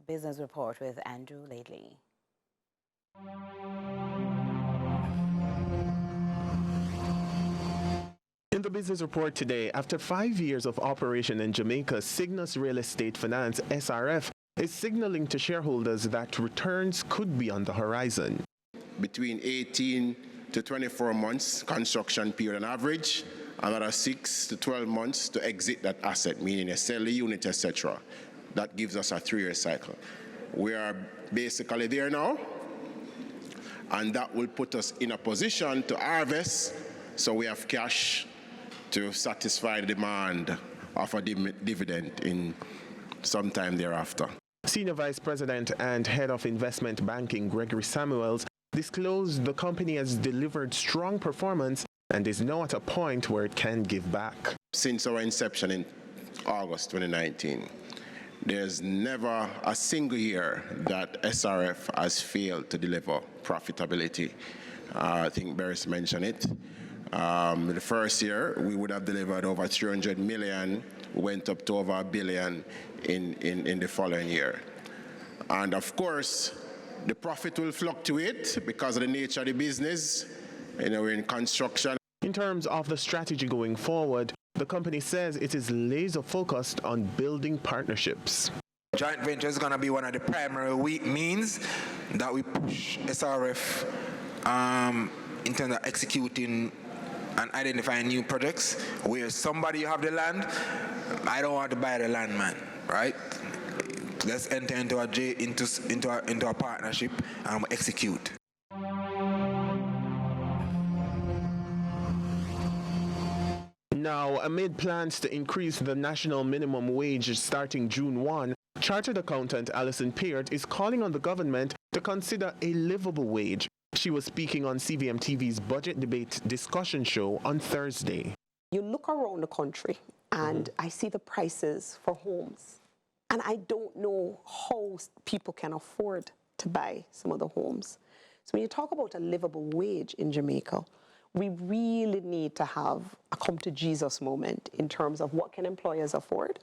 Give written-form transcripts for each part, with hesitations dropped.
Business Report with Andrew Lately. In the Business Report today, after 5 years of operation in Jamaica, Cygnus Real Estate Finance, SRF, is signaling to shareholders that returns could be on the horizon. Between 18 to 24 months construction period on average, another 6 to 12 months to exit that asset, meaning you sell the unit, etc. That gives us a 3-year cycle. We are basically there now, and that will put us in a position to harvest, so we have cash to satisfy the demand of a dividend in some time thereafter. Senior Vice President and Head of Investment Banking Gregory Samuels disclosed the company has delivered strong performance and is now at a point where it can give back. Since our inception in August 2019, there's never a single year that SRF has failed to deliver profitability. I think Barris mentioned it. The first year, we would have delivered over 300 million, went up to over $1 billion in the following year. And of course, the profit will fluctuate because of the nature of the business. We're in construction. In terms of the strategy going forward, the company says it is laser focused on building partnerships. Joint venture is going to be one of the primary means that we push SRF in terms of executing and identifying new projects where somebody have the land. I don't want to buy the land, man, right? Let's enter into a partnership and execute. Now, amid plans to increase the national minimum wage starting June 1, Chartered Accountant Alison Peart is calling on the government to consider a livable wage. She was speaking on CVM TV's budget debate discussion show on Thursday. You look around the country and I see the prices for homes, and I don't know how people can afford to buy some of the homes. So when you talk about a livable wage in Jamaica, we really need to have a come to Jesus moment in terms of what can employers afford,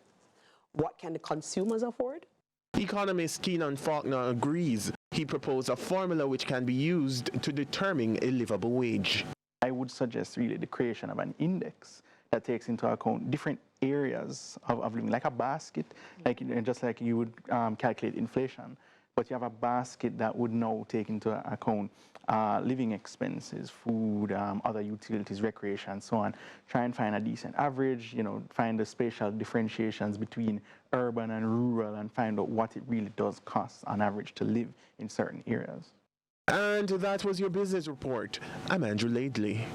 what can the consumers afford. Economist Keenan Faulkner agrees. He proposed a formula which can be used to determine a livable wage. I would suggest really the creation of an index that takes into account different areas of living, like a basket, just like you would calculate inflation. But you have a basket that would now take into account living expenses, food, other utilities, recreation, and so on. Try and find a decent average, find the spatial differentiations between urban and rural, and find out what it really does cost on average to live in certain areas. And that was your business report. I'm Andrew Lately.